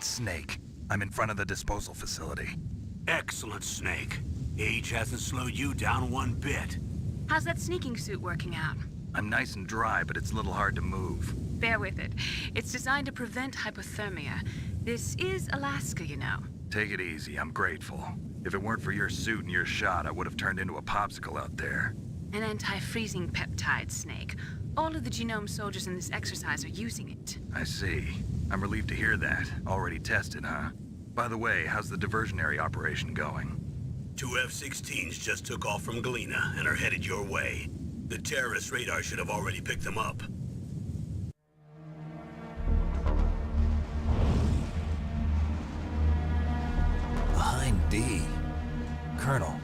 It's Snake. I'm in front of the disposal facility. Excellent, Snake. Age hasn't slowed you down one bit. How's that sneaking suit working out? I'm nice and dry, but it's a little hard to move. Bear with it. It's designed to prevent hypothermia. This is Alaska, you know. Take it easy, I'm grateful. If it weren't for your suit and your shot, I would have turned into a popsicle out there. An anti-freezing peptide, Snake. All of the genome soldiers in this exercise are using it. I see. I'm relieved to hear that. Already tested, huh? By the way, how's the diversionary operation going? 2 F-16s just took off from Galena and are headed your way. The terrorist radar should have already picked them up. Behind D. Colonel,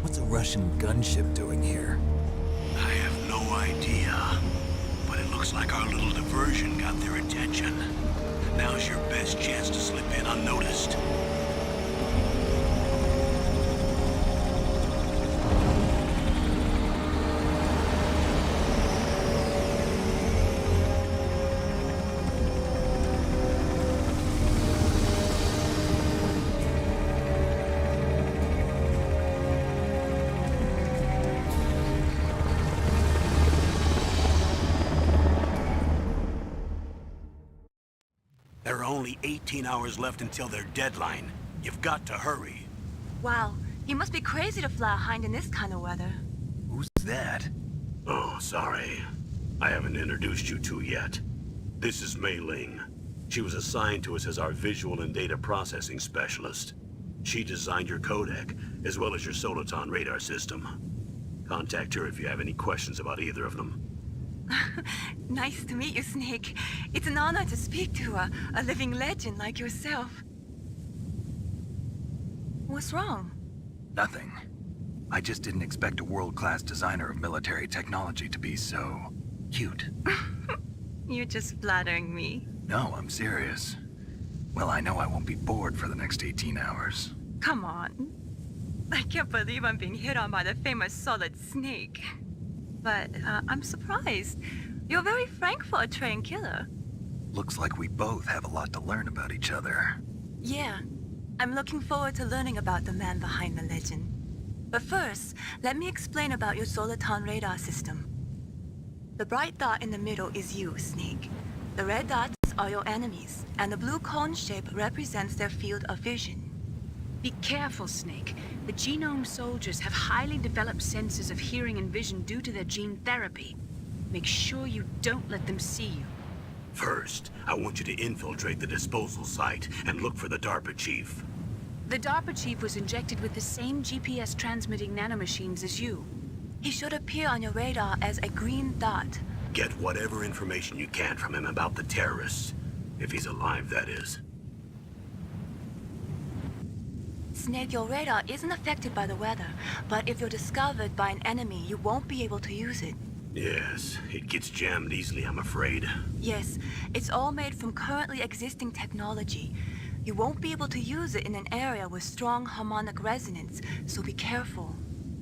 what's a Russian gunship doing here? I have no idea, but it looks like our little diversion got their attention. Now's your best chance to slip in unnoticed. There are only 18 hours left until their deadline. You've got to hurry. Wow, you must be crazy to fly a hind in this kind of weather. Who's that? Oh, sorry. I haven't introduced you two yet. This is Mei Ling. She was assigned to us as our visual and data processing specialist. She designed your codec, as well as your Soliton radar system. Contact her if you have any questions about either of them. Nice to meet you, Snake. It's an honor to speak to a living legend like yourself. What's wrong? Nothing. I just didn't expect a world-class designer of military technology to be so cute. You're just flattering me. No, I'm serious. Well, I know I won't be bored for the next 18 hours. Come on. I can't believe I'm being hit on by the famous Solid Snake. But I'm surprised. You're very frank for a trained killer. Looks like we both have a lot to learn about each other. Yeah. I'm looking forward to learning about the man behind the legend. But first, let me explain about your Soliton radar system. The bright dot in the middle is you, Snake. The red dots are your enemies, and the blue cone shape represents their field of vision. Be careful, Snake. The genome soldiers have highly developed senses of hearing and vision due to their gene therapy. Make sure you don't let them see you. First, I want you to infiltrate the disposal site and look for the DARPA chief. The DARPA chief was injected with the same GPS transmitting nanomachines as you. He should appear on your radar as a green dot. Get whatever information you can from him about the terrorists. If he's alive, that is. Snake, your radar isn't affected by the weather, but if you're discovered by an enemy, you won't be able to use it. Yes, it gets jammed easily, I'm afraid. Yes, it's all made from currently existing technology. You won't be able to use it in an area with strong harmonic resonance, so be careful.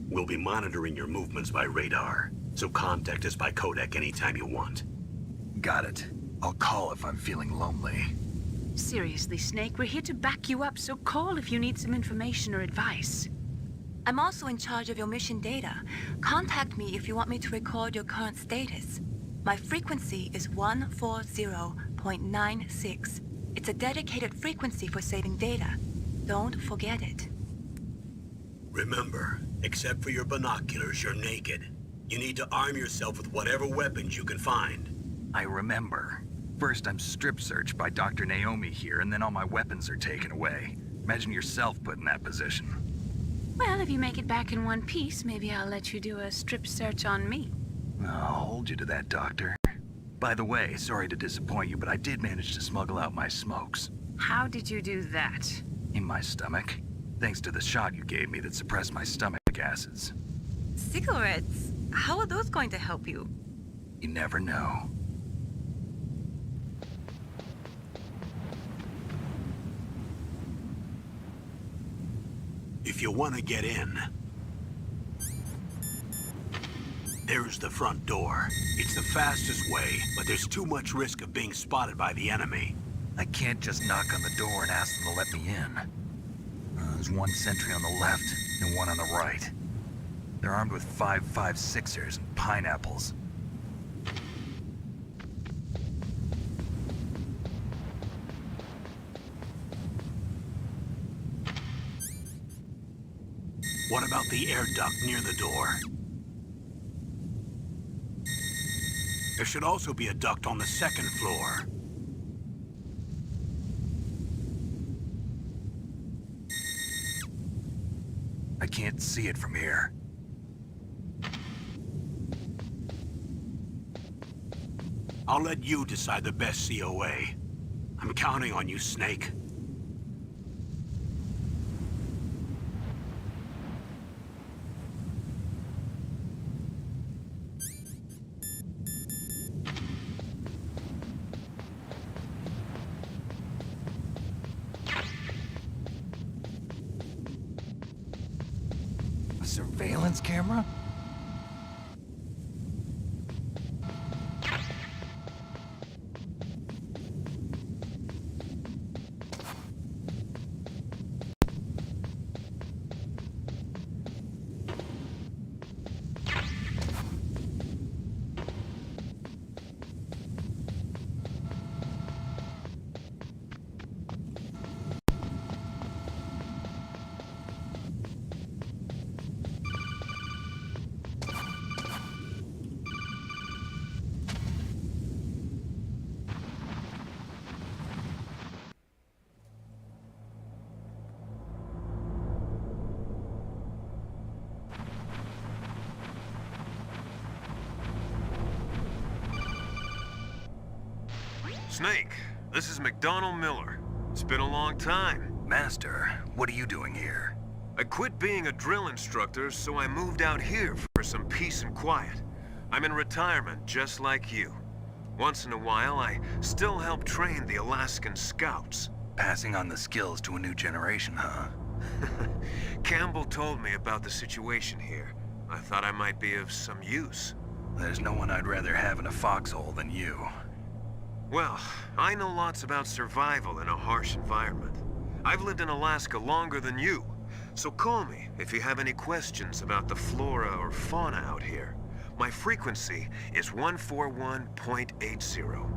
We'll be monitoring your movements by radar, so contact us by codec anytime you want. Got it. I'll call if I'm feeling lonely. Seriously, Snake, we're here to back you up, so call if you need some information or advice. I'm also in charge of your mission data. Contact me if you want me to record your current status. My frequency is 140.96. It's a dedicated frequency for saving data. Don't forget it. Remember, except for your binoculars, you're naked. You need to arm yourself with whatever weapons you can find. I remember. First, I'm strip searched by Dr. Naomi here, and then all my weapons are taken away. Imagine yourself put in that position. Well, if you make it back in one piece, maybe I'll let you do a strip search on me. I'll hold you to that, Doctor. By the way, sorry to disappoint you, but I did manage to smuggle out my smokes. How did you do that? In my stomach. Thanks to the shot you gave me that suppressed my stomach acids. Cigarettes? How are those going to help you? You never know. If you want to get in, there's the front door. It's the fastest way, but there's too much risk of being spotted by the enemy. I can't just knock on the door and ask them to let me in. There's one sentry on the left and one on the right. They're armed with 5.56ers and pineapples. What about the air duct near the door? There should also be a duct on the second floor. I can't see it from here. I'll let you decide the best COA. I'm counting on you, Snake. A surveillance camera? Snake, this is McDonald Miller. It's been a long time. Master, what are you doing here? I quit being a drill instructor, so I moved out here for some peace and quiet. I'm in retirement, just like you. Once in a while, I still help train the Alaskan Scouts. Passing on the skills to a new generation, huh? Campbell told me about the situation here. I thought I might be of some use. There's no one I'd rather have in a foxhole than you. Well, I know lots about survival in a harsh environment. I've lived in Alaska longer than you, so call me if you have any questions about the flora or fauna out here. My frequency is 141.80.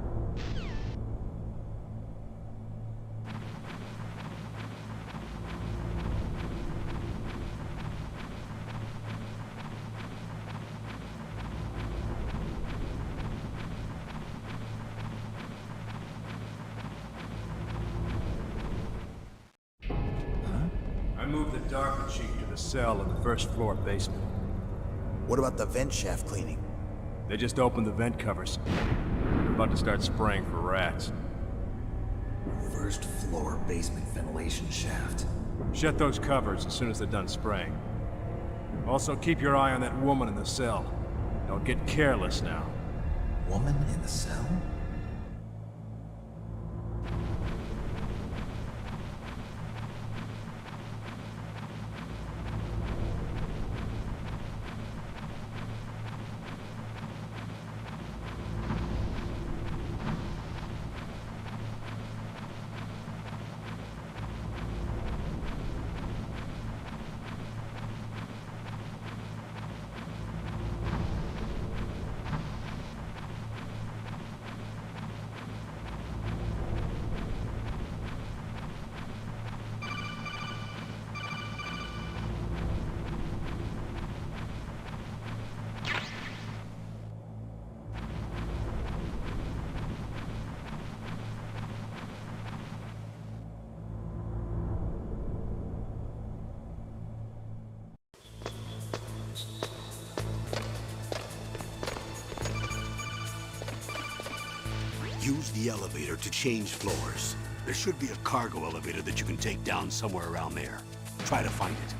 I moved the DARPA chief to the cell in the first floor basement. What about the vent shaft cleaning? They just opened the vent covers. They're about to start spraying for rats. First floor basement ventilation shaft. Shut those covers as soon as they're done spraying. Also, keep your eye on that woman in the cell. Don't get careless now. Woman in the cell? Use the elevator to change floors. There should be a cargo elevator that you can take down somewhere around there. Try to find it.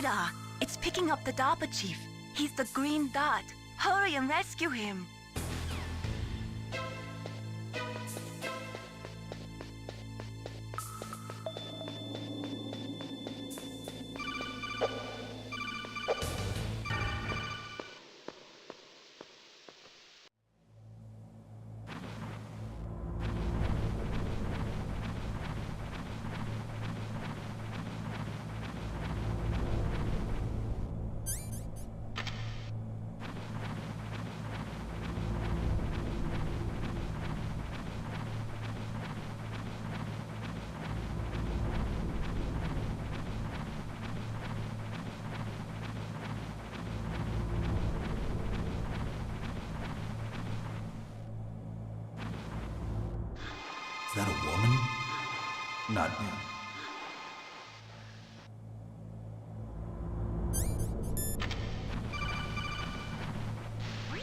radar. It's picking up the DARPA chief. He's the green dot. Hurry and rescue him. Is that a woman? Not him.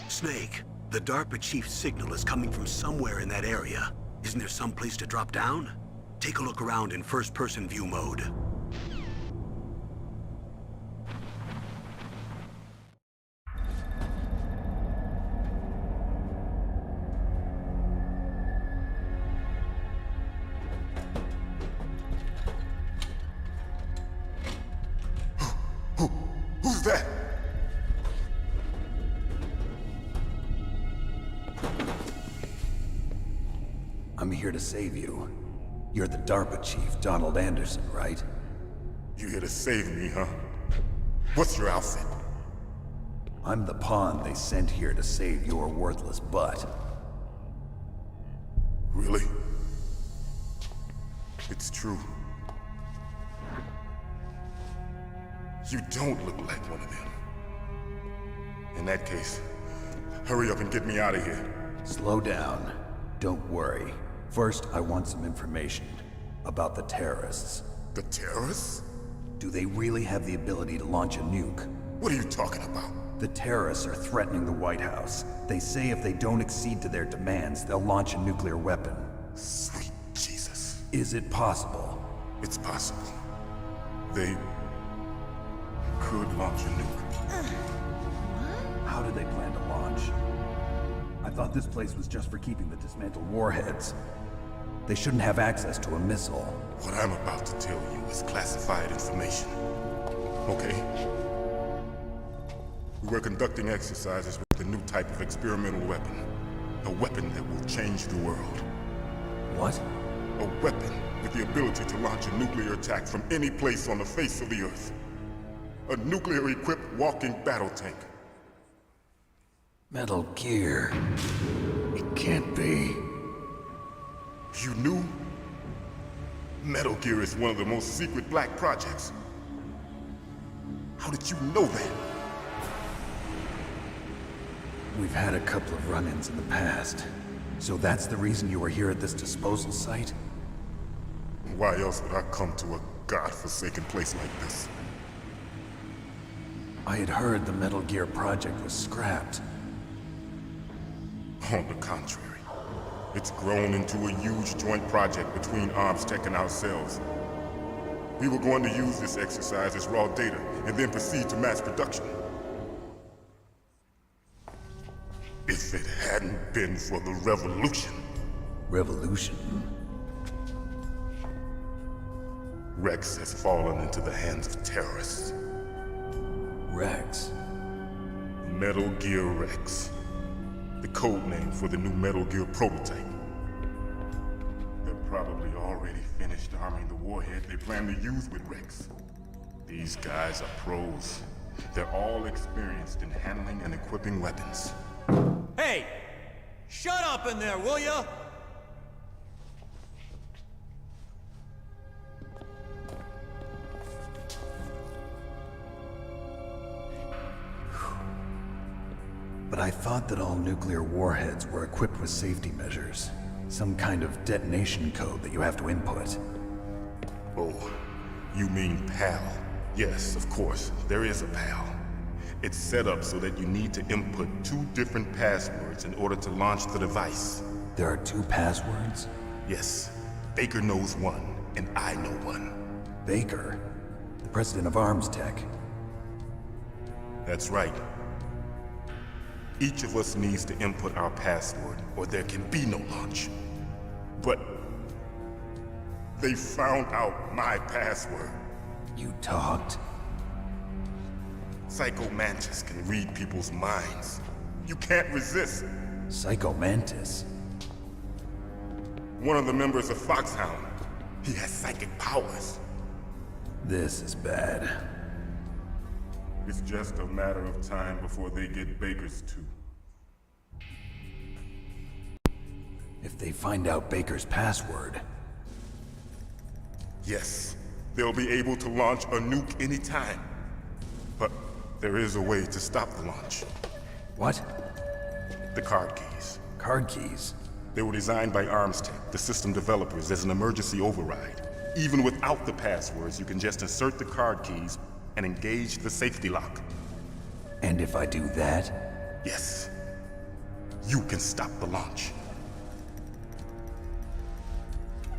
Snake, the DARPA chief's signal is coming from somewhere in that area. Isn't there some place to drop down? Take a look around in first-person view mode. Who's that? I'm here to save you. You're the DARPA chief, Donald Anderson, right? You here to save me, huh? What's your outfit? I'm the pawn they sent here to save your worthless butt. Really? It's true. You don't look like one of them. In that case, hurry up and get me out of here. Slow down. Don't worry. First, I want some information about the terrorists. The terrorists? Do they really have the ability to launch a nuke? What are you talking about? The terrorists are threatening the White House. They say if they don't accede to their demands, they'll launch a nuclear weapon. Sweet Jesus. Is it possible? It's possible. They could launch a nuke. How do they plan to launch? I thought this place was just for keeping the dismantled warheads. They shouldn't have access to a missile. What I'm about to tell you is classified information. Okay? We were conducting exercises with a new type of experimental weapon. A weapon that will change the world. What? A weapon with the ability to launch a nuclear attack from any place on the face of the Earth. A nuclear-equipped walking battle tank. Metal Gear. It can't be. You knew? Metal Gear is one of the most secret black projects. How did you know that? We've had a couple of run-ins in the past. So that's the reason you were here at this disposal site? Why else would I come to a godforsaken place like this? I had heard the Metal Gear project was scrapped. On the contrary, it's grown into a huge joint project between Arms Tech and ourselves. We were going to use this exercise as raw data and then proceed to mass production. If it hadn't been for the revolution. Revolution? Rex has fallen into the hands of terrorists. Rex? Metal Gear Rex. The code name for the new Metal Gear prototype. They're probably already finished arming the warhead they plan to use with Rex. These guys are pros. They're all experienced in handling and equipping weapons. Hey! Shut up in there, will ya? But I thought that all nuclear warheads were equipped with safety measures. Some kind of detonation code that you have to input. Oh, you mean PAL? Yes, of course, there is a PAL. It's set up so that you need to input 2 different passwords in order to launch the device. There are 2 passwords? Yes, Baker knows one, and I know one. Baker? The president of Arms Tech? That's right. Each of us needs to input our password, or there can be no launch. But they found out my password. You talked? Psycho Mantis can read people's minds. You can't resist. Psycho Mantis? One of the members of Foxhound. He has psychic powers. This is bad. It's just a matter of time before they get Baker's too. If they find out Baker's password... Yes, they'll be able to launch a nuke anytime. But there is a way to stop the launch. What? The card keys. Card keys? They were designed by ArmsTech, the system developers, as an emergency override. Even without the passwords, you can just insert the card keys and engage the safety lock. And if I do that? Yes. You can stop the launch.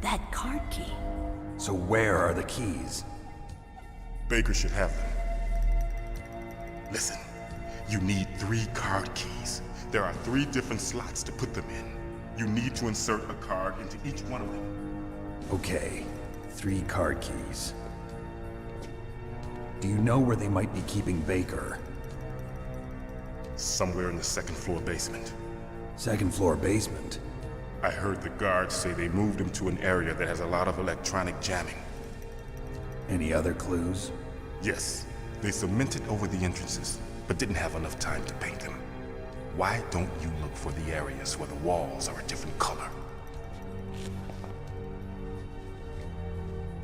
That card key. So where are the keys? Baker should have them. Listen, you need 3 card keys. There are 3 different slots to put them in. You need to insert a card into each one of them. Okay, 3 card keys. Do you know where they might be keeping Baker? Somewhere in the 2nd floor basement. 2nd floor basement? I heard the guards say they moved him to an area that has a lot of electronic jamming. Any other clues? Yes, they cemented over the entrances, but didn't have enough time to paint them. Why don't you look for the areas where the walls are a different color?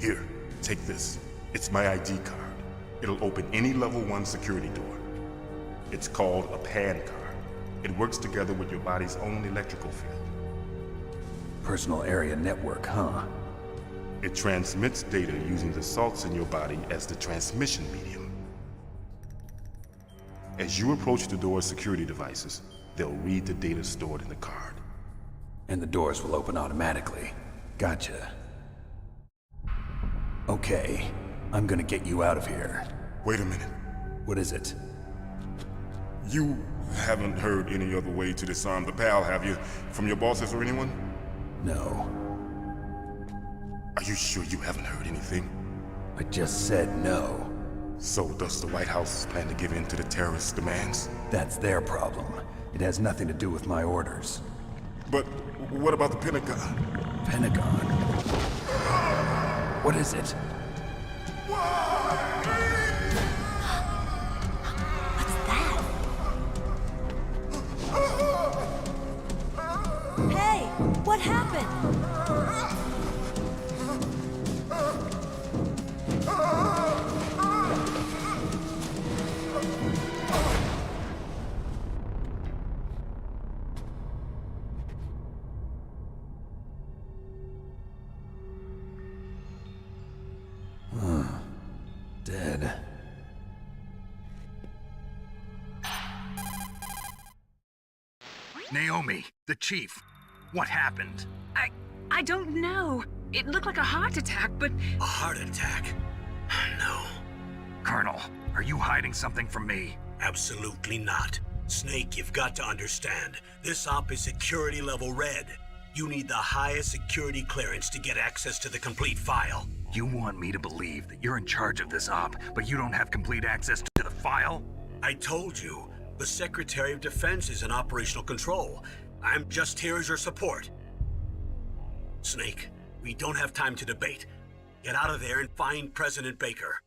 Here, take this. It's my ID card. It'll open any level 1 security door. It's called a PAN card. It works together with your body's own electrical field. Personal area network, huh? It transmits data using the salts in your body as the transmission medium. As you approach the door's security devices, they'll read the data stored in the card. And the doors will open automatically. Gotcha. Okay, I'm gonna get you out of here. Wait a minute. What is it? You haven't heard any other way to disarm the PAL, have you? From your bosses or anyone? No. Are you sure you haven't heard anything? I just said no. So does the White House plan to give in to the terrorists' demands? That's their problem. It has nothing to do with my orders. But what about the Pentagon? Pentagon? What is it? What's that? Hey, what happened? Dead. Naomi, the chief. What happened? I don't know. It looked like a heart attack, but... A heart attack? No. Colonel, are you hiding something from me? Absolutely not. Snake, you've got to understand. This op is security level red. You need the highest security clearance to get access to the complete file. You want me to believe that you're in charge of this op, but you don't have complete access to the file? I told you, the Secretary of Defense is in operational control. I'm just here as your support. Snake, we don't have time to debate. Get out of there and find President Baker.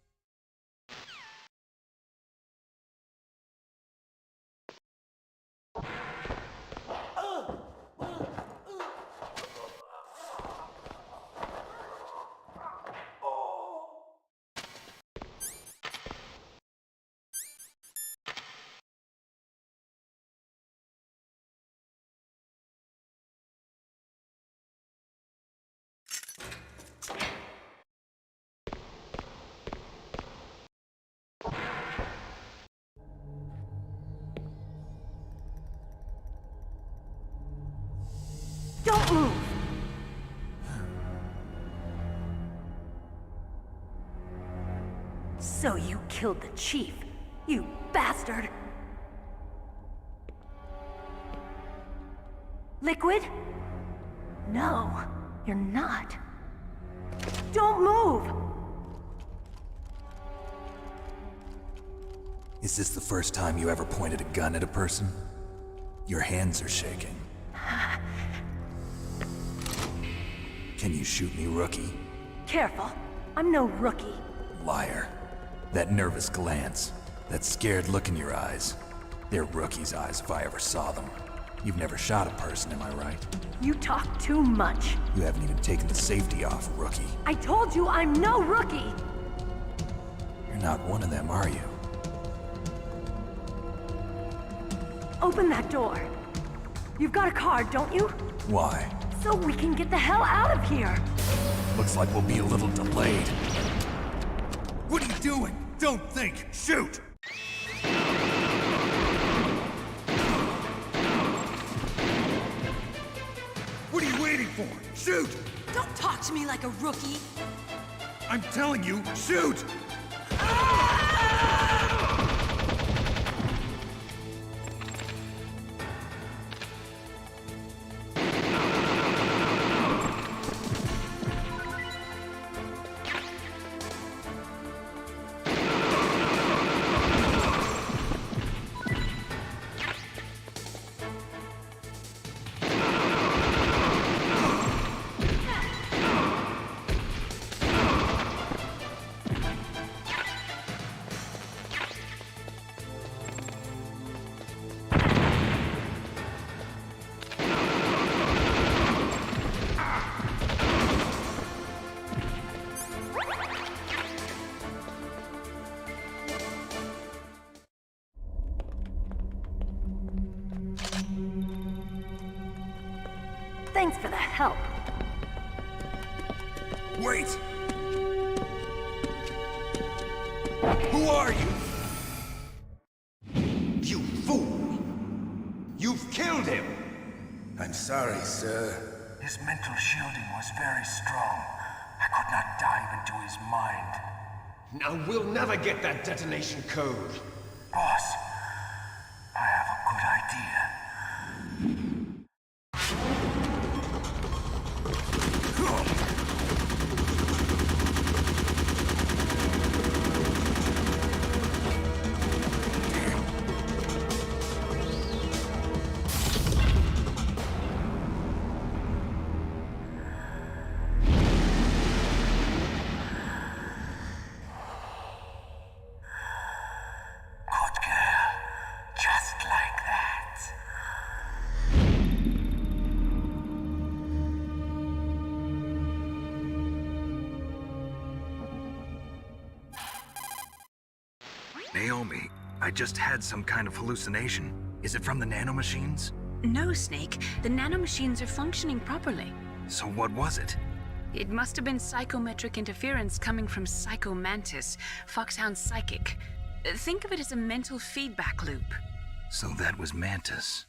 Don't move! So you killed the chief. You bastard! Liquid? No, you're not. Don't move! Is this the first time you ever pointed a gun at a person? Your hands are shaking. Can you shoot me, rookie? Careful, I'm no rookie. Liar. That nervous glance, that scared look in your eyes. They're rookie's eyes if I ever saw them. You've never shot a person, am I right? You talk too much. You haven't even taken the safety off, rookie. I told you I'm no rookie! You're not one of them, are you? Open that door. You've got a card, don't you? Why? So we can get the hell out of here! Looks like we'll be a little delayed. What are you doing? Don't think! Shoot! What are you waiting for? Shoot! Don't talk to me like a rookie. I'm telling you, shoot! Thanks for the help. Wait! Who are you? You fool! You've killed him! I'm sorry, sir. His mental shielding was very strong. I could not dive into his mind. Now we'll never get that detonation code. Boss, I have a good idea. Naomi, I just had some kind of hallucination. Is it from the nanomachines? No, Snake. The nanomachines are functioning properly. So what was it? It must have been psychometric interference coming from Psycho Mantis, Foxhound's psychic. Think of it as a mental feedback loop. So that was Mantis.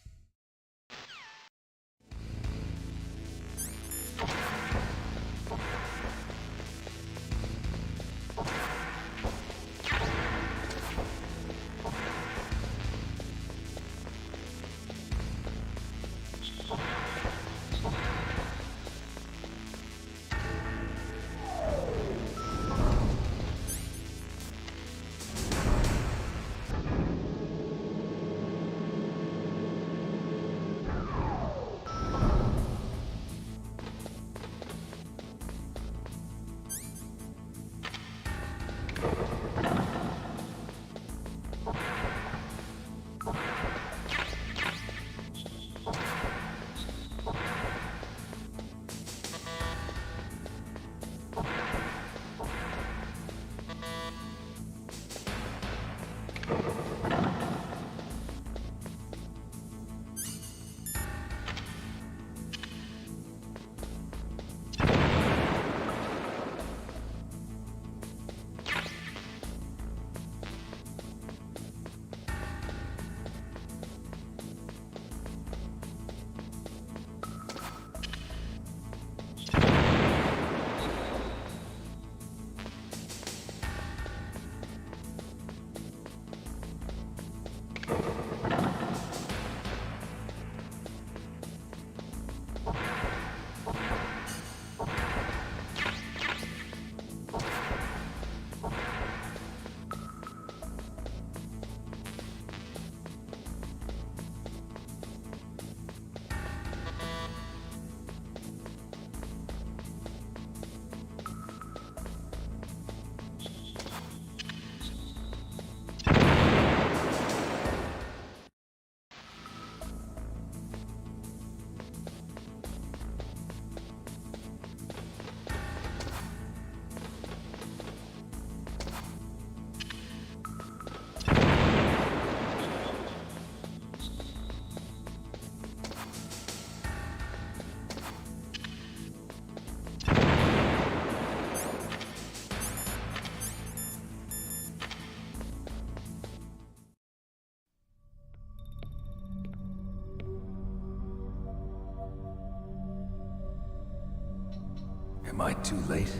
Am I too late?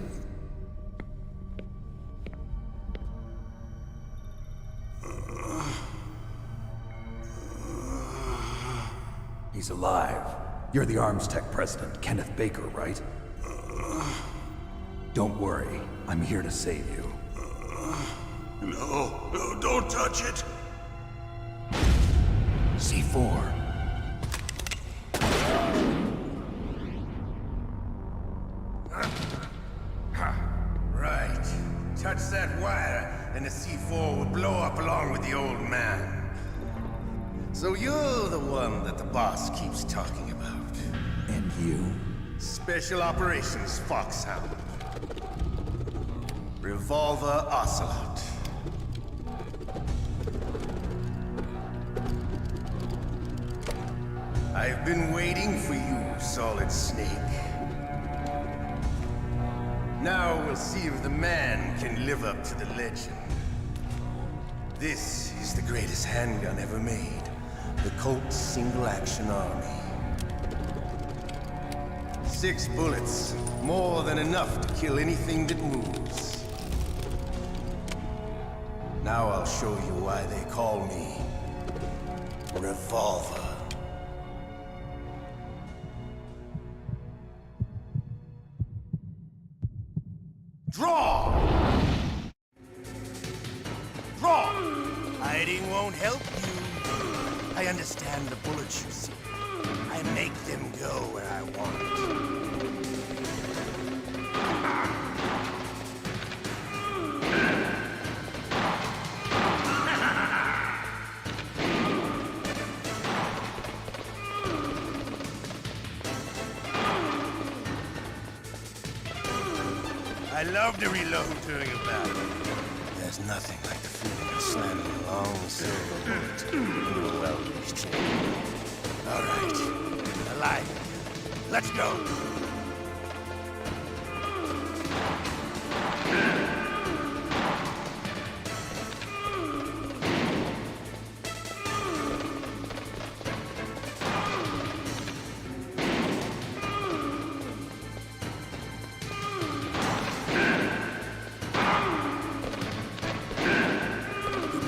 He's alive. You're the Arms Tech president, Kenneth Baker, right? Don't worry. I'm here to save you. No, don't touch it! C4. Right. Touch that wire, and the C4 will blow up along with the old man. So you're the one that the boss keeps talking about. And you? Special Operations Foxhound. Revolver Ocelot. I've been waiting for you, Solid Snake. Now we'll see if the man can live up to the legend. This is the greatest handgun ever made. The Colt Single Action Army. 6 bullets, more than enough to kill anything that moves. Now I'll show you why they call me Revolver. Draw! Draw! Hiding won't help you. I understand the bullets you see. I make them go where I want. I love to reload during a battle. There's nothing like the feeling of slamming a long silver bullet into a well-greased chamber. All right, alive. Let's go.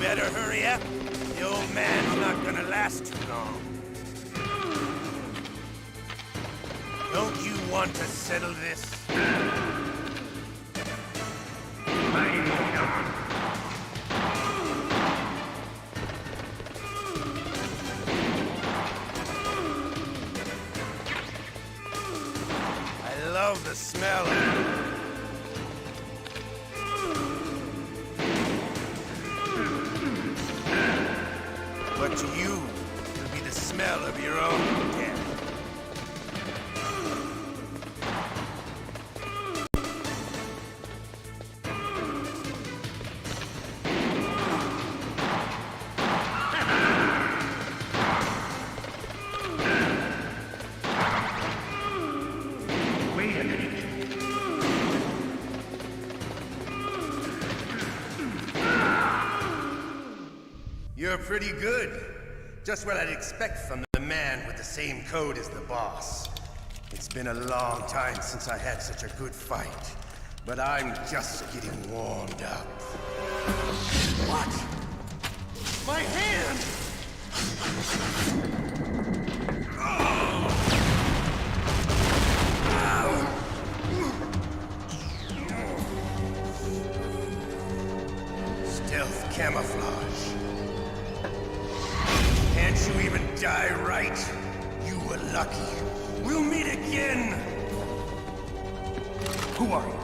Better hurry up. The old man's not gonna last too long. Don't you want to settle this? I love the smell of it. But to you, it'll be the smell of your own death. Wait a minute. You're pretty good. Just what I'd expect from the man with the same code as the boss. It's been a long time since I had such a good fight, but I'm just getting warmed up. What? My hand! Stealth camouflage. Can't you even die right? You were lucky. We'll meet again! Who are you?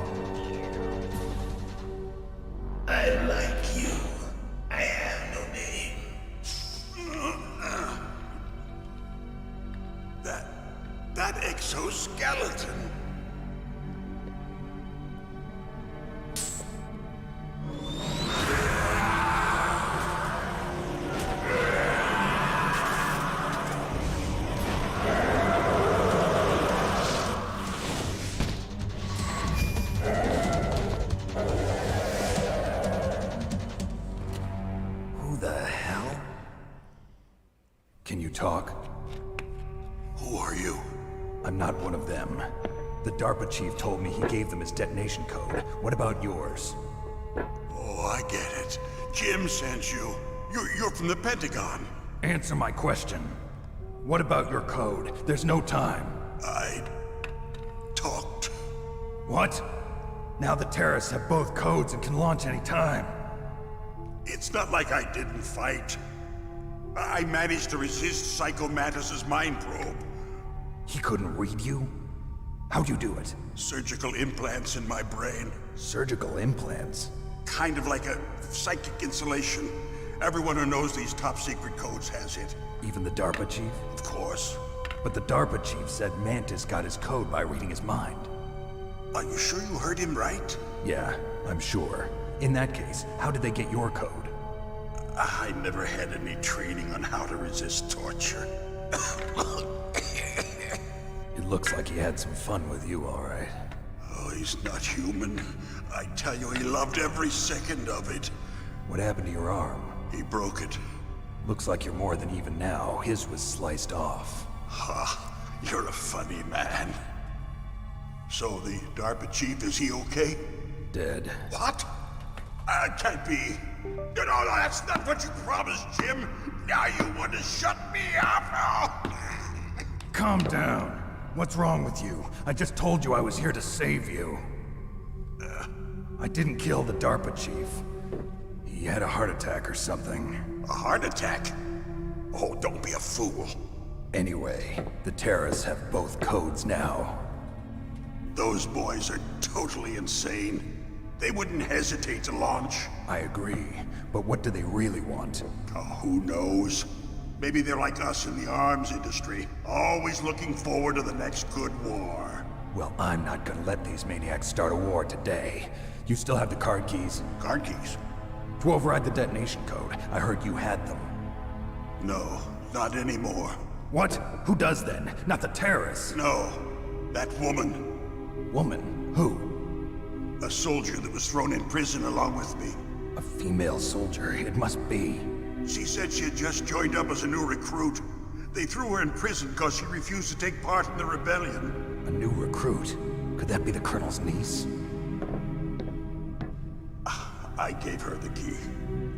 I like you. I have no name. That exoskeleton. Can you talk? Who are you? I'm not one of them. The DARPA chief told me he gave them his detonation code. What about yours? Oh, I get it. Jim sent you. You're from the Pentagon. Answer my question. What about your code? There's no time. I talked. What? Now the terrorists have both codes and can launch any time. It's not like I didn't fight. I managed to resist Psycho Mantis's mind probe. He couldn't read you? How'd you do it? Surgical implants in my brain. Surgical implants? Kind of like a psychic insulation. Everyone who knows these top secret codes has it. Even the DARPA chief? Of course. But the DARPA chief said Mantis got his code by reading his mind. Are you sure you heard him right? Yeah, I'm sure. In that case, how did they get your code? I never had any training on how to resist torture. It looks like he had some fun with you, all right. Oh, he's not human. I tell you, he loved every second of it. What happened to your arm? He broke it. Looks like you're more than even now. His was sliced off. Ha, you're a funny man. So the DARPA chief, is he okay? Dead. What? Can't be. No, that's not what you promised, Jim. Now you want to shut me up? Calm down. What's wrong with you? I just told you I was here to save you. I didn't kill the DARPA chief. He had a heart attack or something. A heart attack? Oh, don't be a fool. Anyway, the terrorists have both codes now. Those boys are totally insane. They wouldn't hesitate to launch. I agree, but what do they really want? Oh, who knows? Maybe they're like us in the arms industry, always looking forward to the next good war. Well, I'm not gonna let these maniacs start a war today. You still have the card keys? Card keys? To override the detonation code. I heard you had them. No, not anymore. What? Who does then? Not the terrorists? No, that woman. Woman? Who? A soldier that was thrown in prison along with me. A female soldier, it must be. She said she had just joined up as a new recruit. They threw her in prison because she refused to take part in the rebellion. A new recruit? Could that be the Colonel's niece? I gave her the key.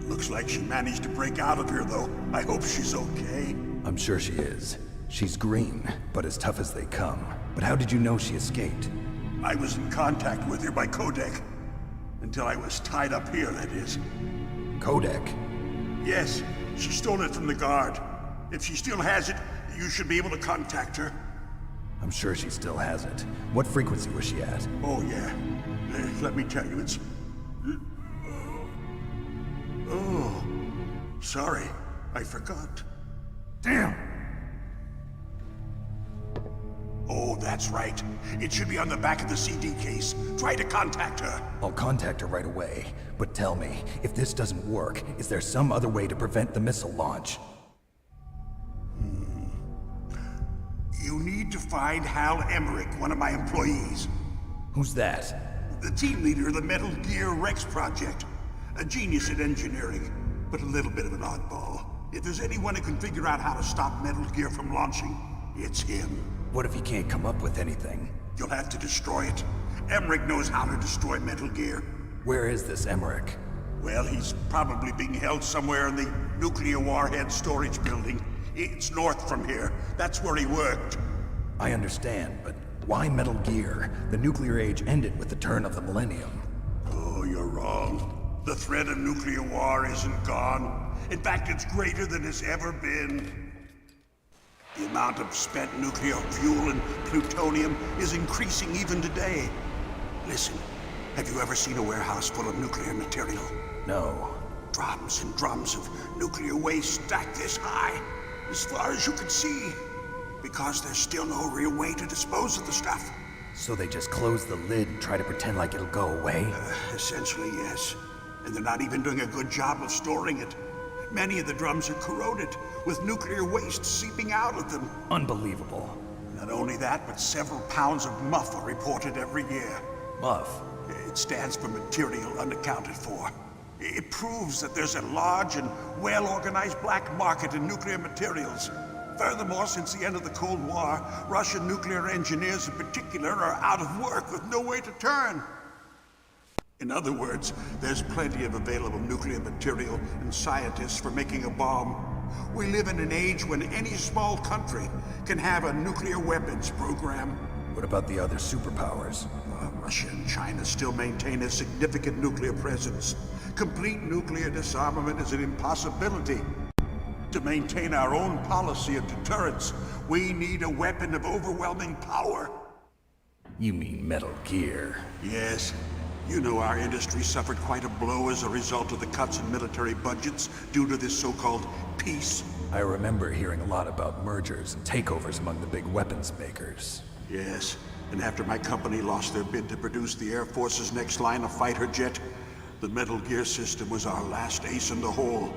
Looks like she managed to break out of here, though. I hope she's okay. I'm sure she is. She's green, but as tough as they come. But how did you know she escaped? I was in contact with her by Codec. Until I was tied up here, that is. Codec? Yes, she stole it from the guard. If she still has it, you should be able to contact her. I'm sure she still has it. What frequency was she at? Oh, yeah. Let me tell you, it's... Oh, sorry. I forgot. Damn! Oh, that's right. It should be on the back of the CD case. Try to contact her. I'll contact her right away. But tell me, if this doesn't work, is there some other way to prevent the missile launch? You need to find Hal Emmerich, one of my employees. Who's that? The team leader of the Metal Gear Rex project. A genius at engineering, but a little bit of an oddball. If there's anyone who can figure out how to stop Metal Gear from launching, it's him. What if he can't come up with anything? You'll have to destroy it. Emmerich knows how to destroy Metal Gear. Where is this Emmerich? Well, he's probably being held somewhere in the nuclear warhead storage building. It's north from here. That's where he worked. I understand, but why Metal Gear? The nuclear age ended with the turn of the millennium. Oh, you're wrong. The threat of nuclear war isn't gone. In fact, it's greater than it's ever been. The amount of spent nuclear fuel and plutonium is increasing even today. Listen, have you ever seen a warehouse full of nuclear material? No. Drums and drums of nuclear waste stacked this high, as far as you can see. Because there's still no real way to dispose of the stuff. So they just close the lid and try to pretend like it'll go away? Essentially, yes. And they're not even doing a good job of storing it. Many of the drums are corroded, with nuclear waste seeping out of them. Unbelievable. Not only that, but several pounds of MUF are reported every year. MUF? It stands for material unaccounted for. It proves that there's a large and well-organized black market in nuclear materials. Furthermore, since the end of the Cold War, Russian nuclear engineers in particular are out of work with no way to turn. In other words, there's plenty of available nuclear material and scientists for making a bomb. We live in an age when any small country can have a nuclear weapons program. What about the other superpowers? Russia and China still maintain a significant nuclear presence. Complete nuclear disarmament is an impossibility. To maintain our own policy of deterrence, we need a weapon of overwhelming power. You mean Metal Gear? Yes. You know our industry suffered quite a blow as a result of the cuts in military budgets due to this so-called peace. I remember hearing a lot about mergers and takeovers among the big weapons makers. Yes, and after my company lost their bid to produce the Air Force's next line of fighter jet, the Metal Gear system was our last ace in the hole.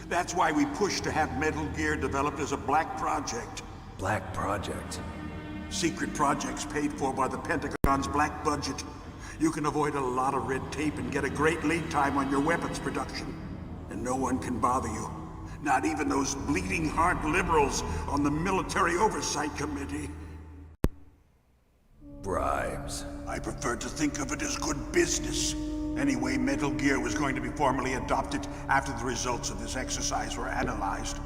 That's why we pushed to have Metal Gear developed as a black project. Black project? Secret projects paid for by the Pentagon's black budget. You can avoid a lot of red tape and get a great lead time on your weapons production. And no one can bother you. Not even those bleeding heart liberals on the Military Oversight Committee. Bribes. I prefer to think of it as good business. Anyway, Metal Gear was going to be formally adopted after the results of this exercise were analyzed.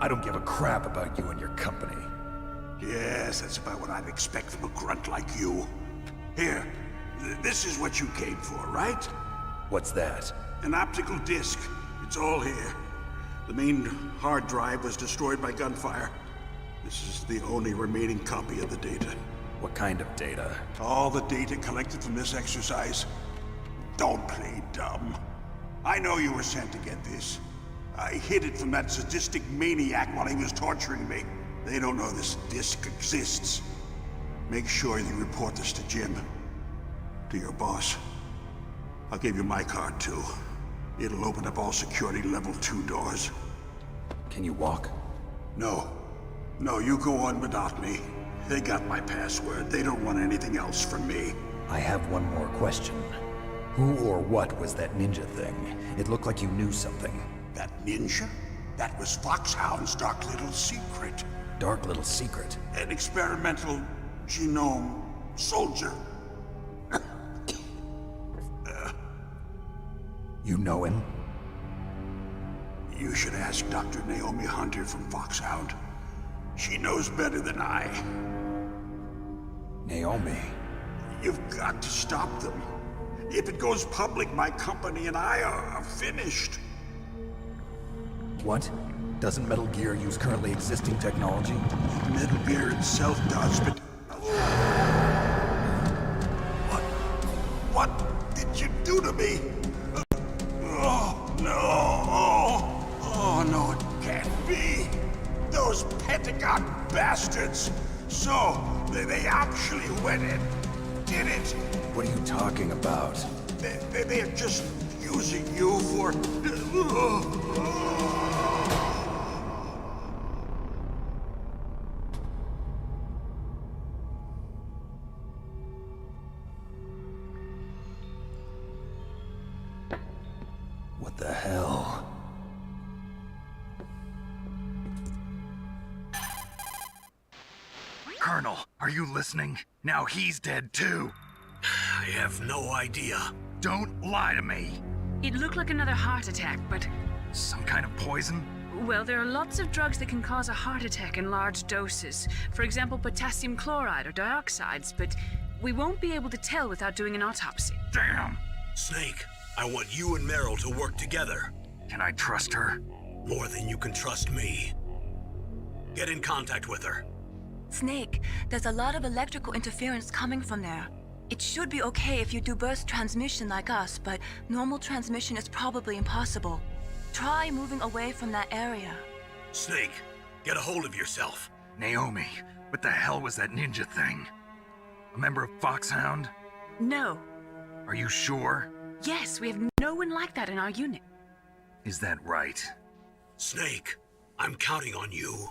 I don't give a crap about you and your company. Yes, that's about what I'd expect from a grunt like you. Here, this is what you came for, right? What's that? An optical disc. It's all here. The main hard drive was destroyed by gunfire. This is the only remaining copy of the data. What kind of data? All the data collected from this exercise. Don't play dumb. I know you were sent to get this. I hid it from that sadistic maniac while he was torturing me. They don't know this disc exists. Make sure you report this to Jim. To your boss. I'll give you my card too. It'll open up all security level 2 doors. Can you walk? No. No, you go on without me. They got my password. They don't want anything else from me. I have one more question. Who or what was that ninja thing? It looked like you knew something. That ninja? That was Foxhound's dark little secret. Dark little secret? An experimental genome soldier. You know him? You should ask Dr. Naomi Hunter from Foxhound. She knows better than I. Naomi? You've got to stop them. If it goes public, my company and I are finished. What? Doesn't Metal Gear use currently existing technology? Metal Gear itself does, but... What did you do to me? Oh, no. Oh, no, it can't be. Those Pentagon bastards. So, they actually went and did it. What are you talking about? They're just using you for... What the hell? Colonel, are you listening? Now he's dead too. I have no idea. Don't lie to me. It looked like another heart attack, but... Some kind of poison? Well, there are lots of drugs that can cause a heart attack in large doses. For example, potassium chloride or dioxides, but we won't be able to tell without doing an autopsy. Damn! Snake, I want you and Meryl to work together. Can I trust her? More than you can trust me. Get in contact with her. Snake, there's a lot of electrical interference coming from there. It should be okay if you do burst transmission like us, but normal transmission is probably impossible. Try moving away from that area. Snake, get a hold of yourself. Naomi, what the hell was that ninja thing? A member of Foxhound? No. Are you sure? Yes, we have no one like that in our unit. Is that right? Snake, I'm counting on you.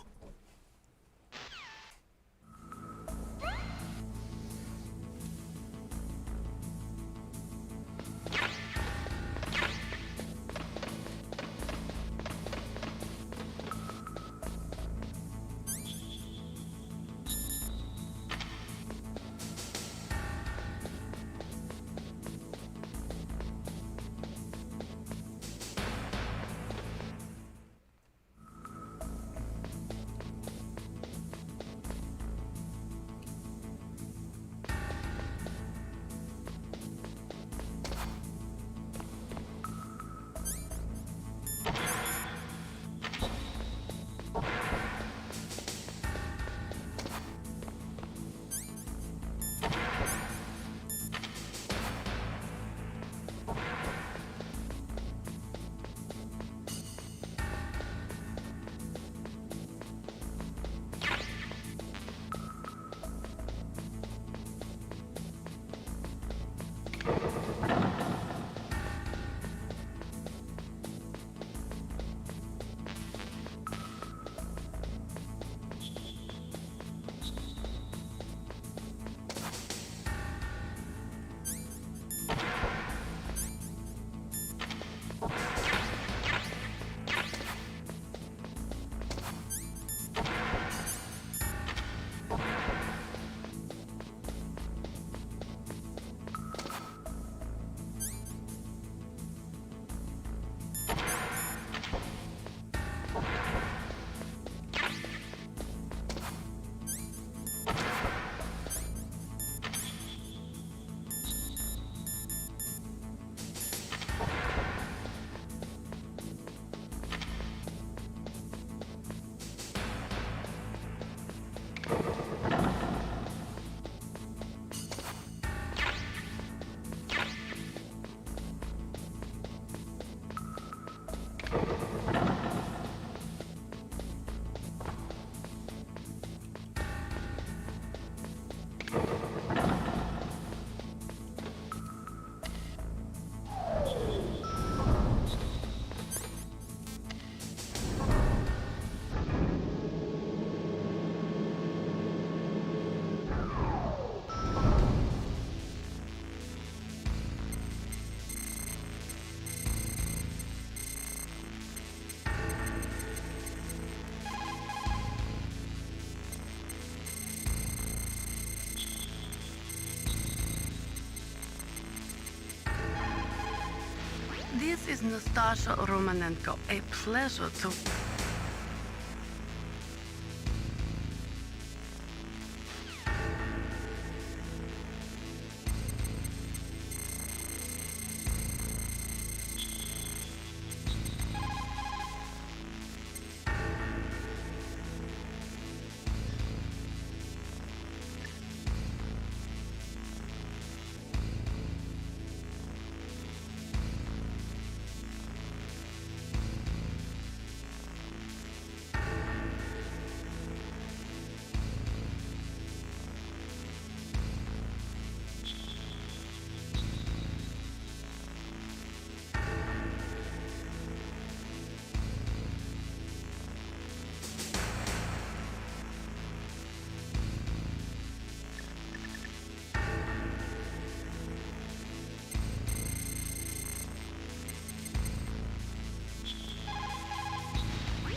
This is Nastasha Romanenko. A pleasure to...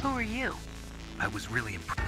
Who are you? I was really impressed.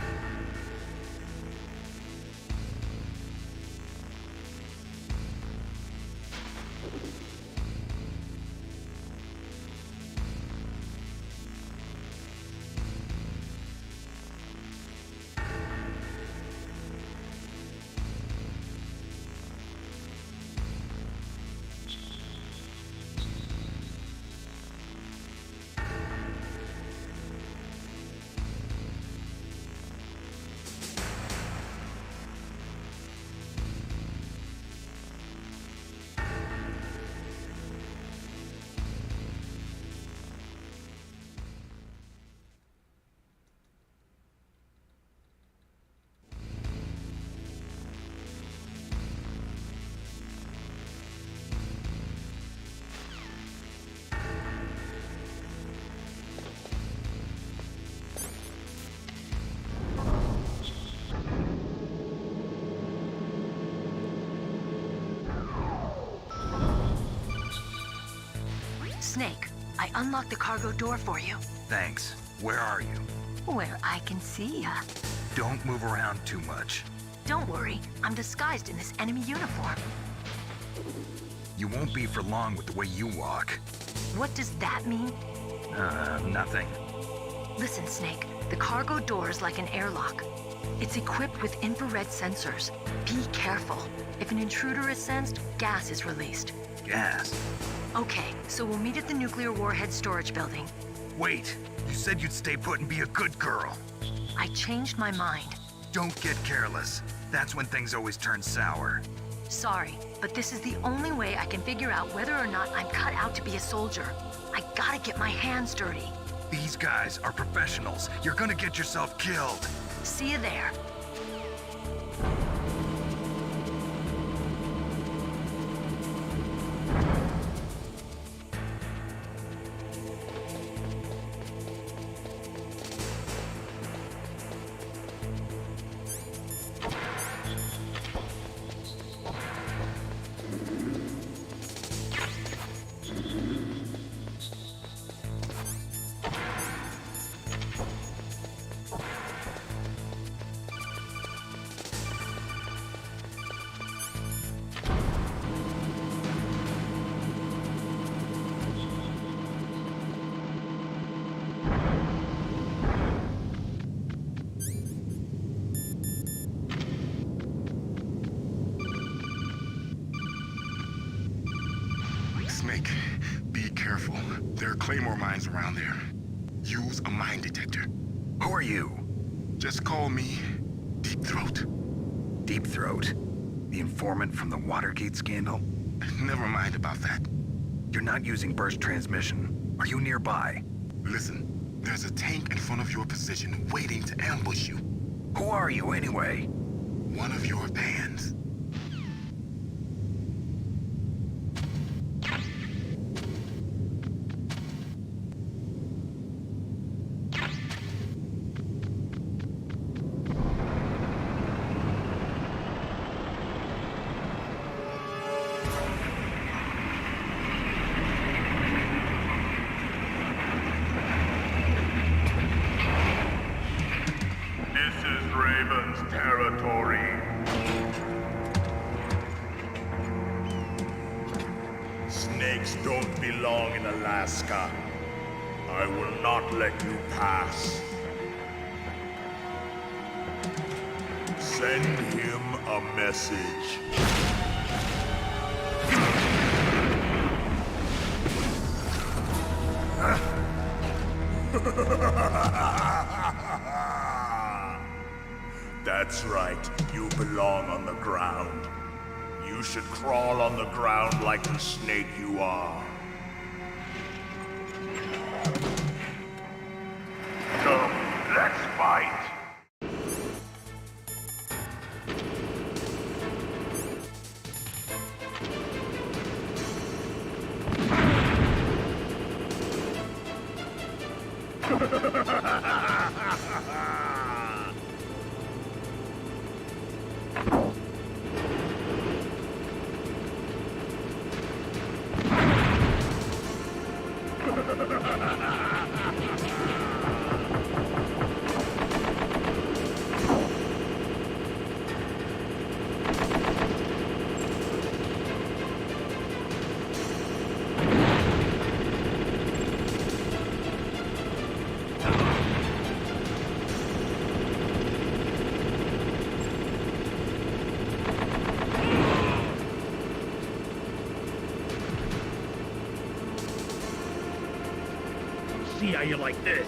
Snake, I unlocked the cargo door for you. Thanks. Where are you? Where I can see ya. Don't move around too much. Don't worry, I'm disguised in this enemy uniform. You won't be for long with the way you walk. What does that mean? Nothing. Listen, Snake, the cargo door is like an airlock. It's equipped with infrared sensors. Be careful. If an intruder is sensed, gas is released. Gas? Okay, so we'll meet at the nuclear warhead storage building. Wait, you said you'd stay put and be a good girl. I changed my mind. Don't get careless. That's when things always turn sour. Sorry, but this is the only way I can figure out whether or not I'm cut out to be a soldier. I gotta get my hands dirty. These guys are professionals. You're gonna get yourself killed. See you there. Snake, be careful. There are claymore mines around there. Use a mine detector. Who are you? Just call me Deep Throat. Deep Throat? The informant from the Watergate scandal? Never mind about that. You're not using burst transmission. Are you nearby? Listen, there's a tank in front of your position waiting to ambush you. Who are you anyway? One of your bands. snakes don't belong in Alaska. I will not let you pass. Send him a message. That's right, you belong on the ground. You should crawl on the ground like the snake you are. Come, let's fight! See how you like this.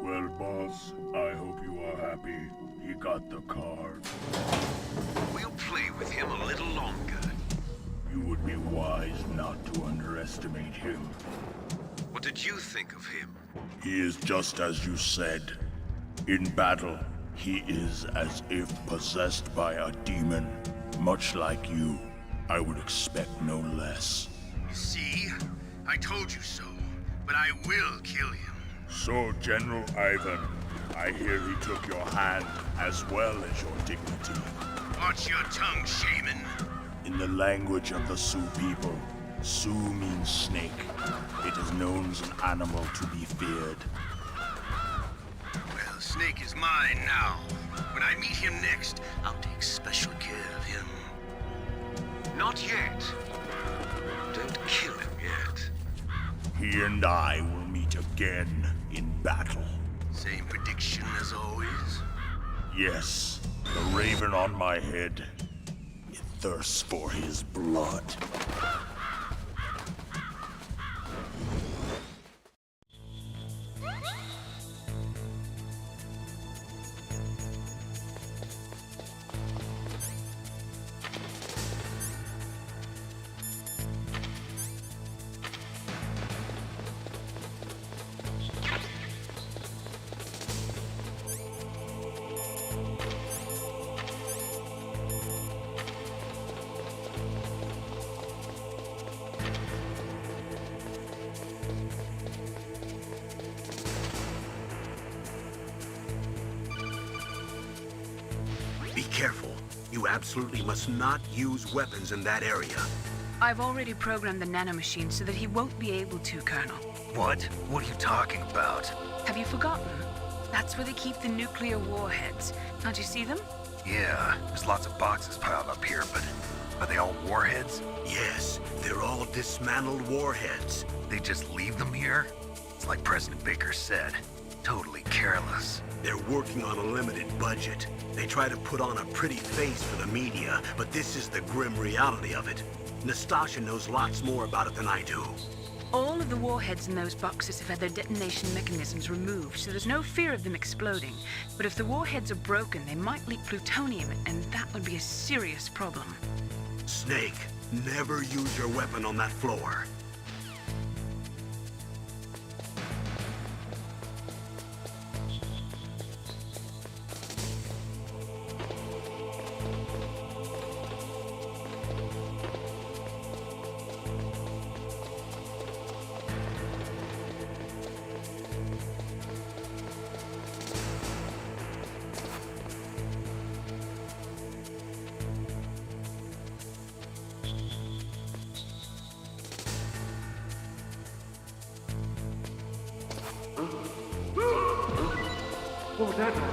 Well, boss, I hope you are happy. He got the card. We'll play with him a little longer. You would be wise not to underestimate him. What did you think of him? He is just as you said. In battle, he is as if possessed by a demon. Much like you, I would expect no less. See? I told you so. But I will kill him. So, General Ivan, I hear he took your hand as well as your dignity. Watch your tongue, shaman. In the language of the Sioux people, Sioux means snake. It is known as an animal to be feared. Well, Snake is mine now. When I meet him next, I'll take special care of him. Not yet. Don't kill him yet. He and I will meet again in battle. Same prediction as always? Yes, the raven on my head. It thirsts for his blood. Be careful. You absolutely must not use weapons in that area. I've already programmed the nanomachine so that he won't be able to, Colonel. What? What are you talking about? Have you forgotten? That's where they keep the nuclear warheads. Can't you see them? Yeah, there's lots of boxes piled up here, but are they all warheads? Yes, they're all dismantled warheads. They just leave them here? It's like President Baker said. Totally careless. They're working on a limited budget. They try to put on a pretty face for the media, but this is the grim reality of it. Nastasha knows lots more about it than I do. All of the warheads in those boxes have had their detonation mechanisms removed, so there's no fear of them exploding. But if the warheads are broken, they might leak plutonium, and that would be a serious problem. Snake, never use your weapon on that floor. What was that noise?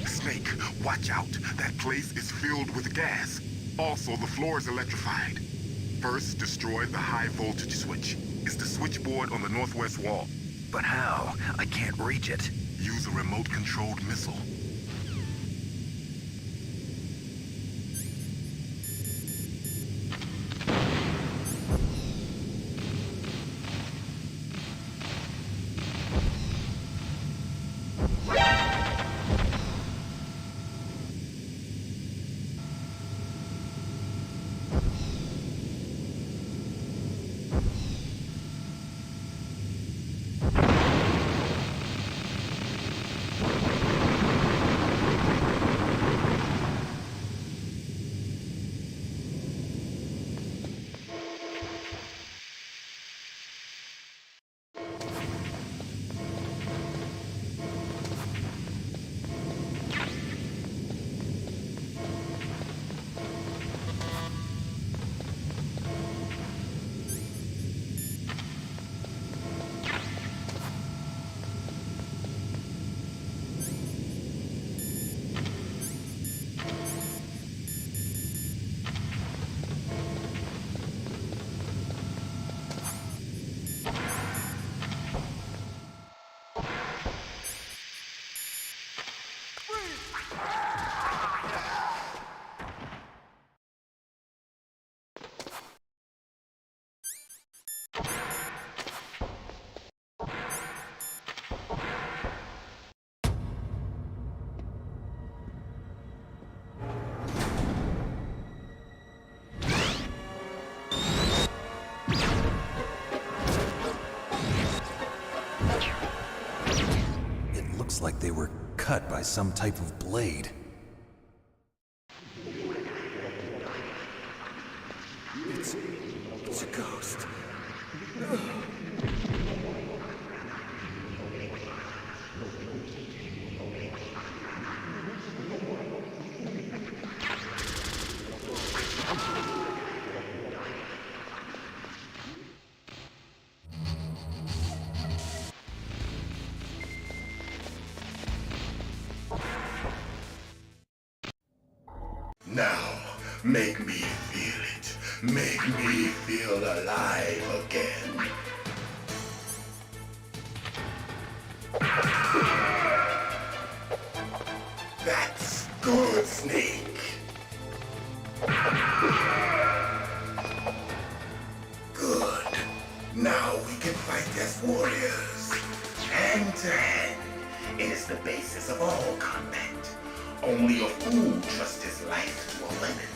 Snake, watch out. That place is filled with gas. Also, the floor is electrified. First, destroy the high voltage switch. It's the switchboard on the northwest wall. But how? I can't reach it. Use a remote-controlled missile. Like they were cut by some type of blade. It's a ghost. Make me feel it. Make me feel alive again. That's good, Snake. Good. Now we can fight as warriors. Hand to hand. It is the basis of all combat. Only a fool trusts his life to a weapon.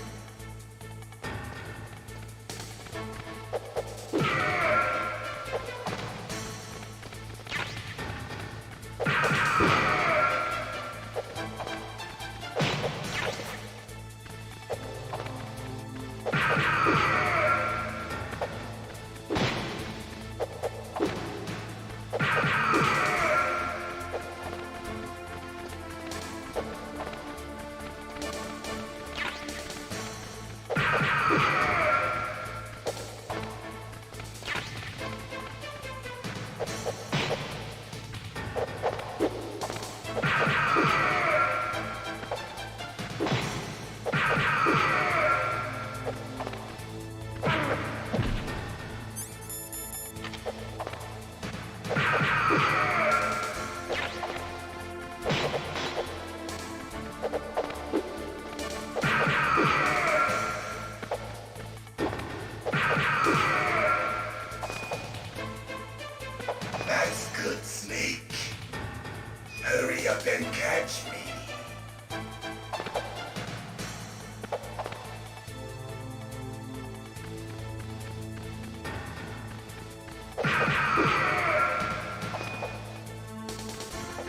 That's good, Snake. Hurry up and catch me.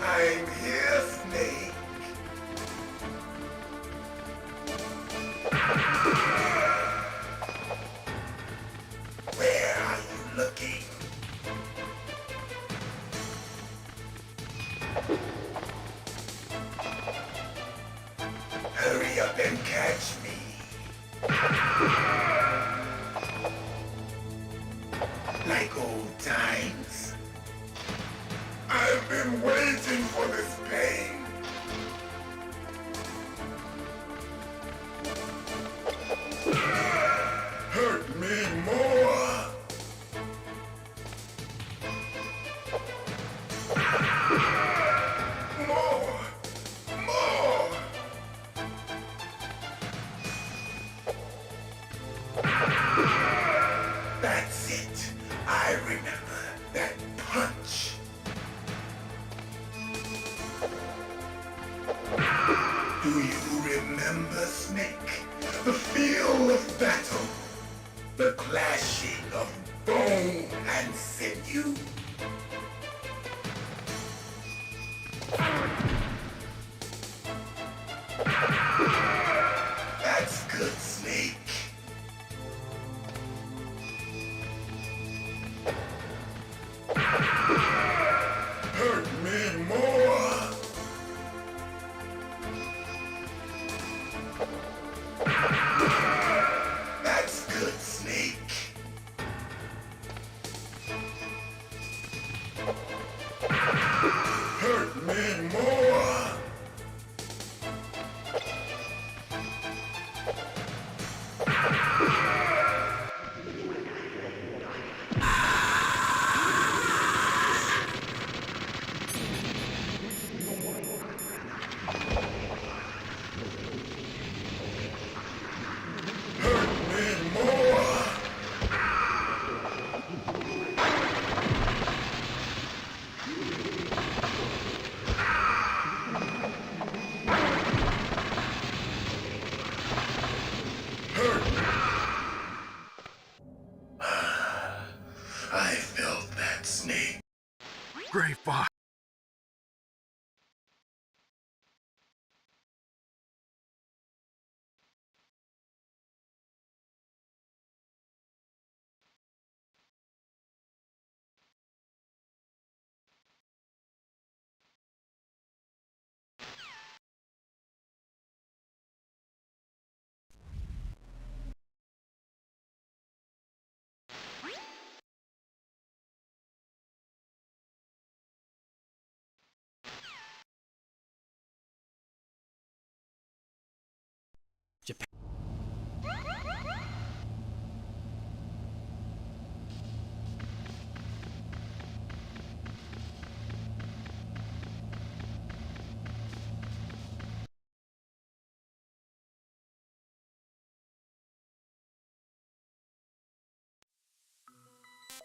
I'm here, Snake. Where are you looking? Hurry up and catch me. Like old times. I've been waiting for this pain. Hurt me more. More. More. That's it. I remember that punch. Do you remember, Snake? The feel of battle. The clashing of bone and sinew. That's good, Snake. Hurt me more. That's good, Snake. Hurt me more. I felt that, Snake. Gray Fox.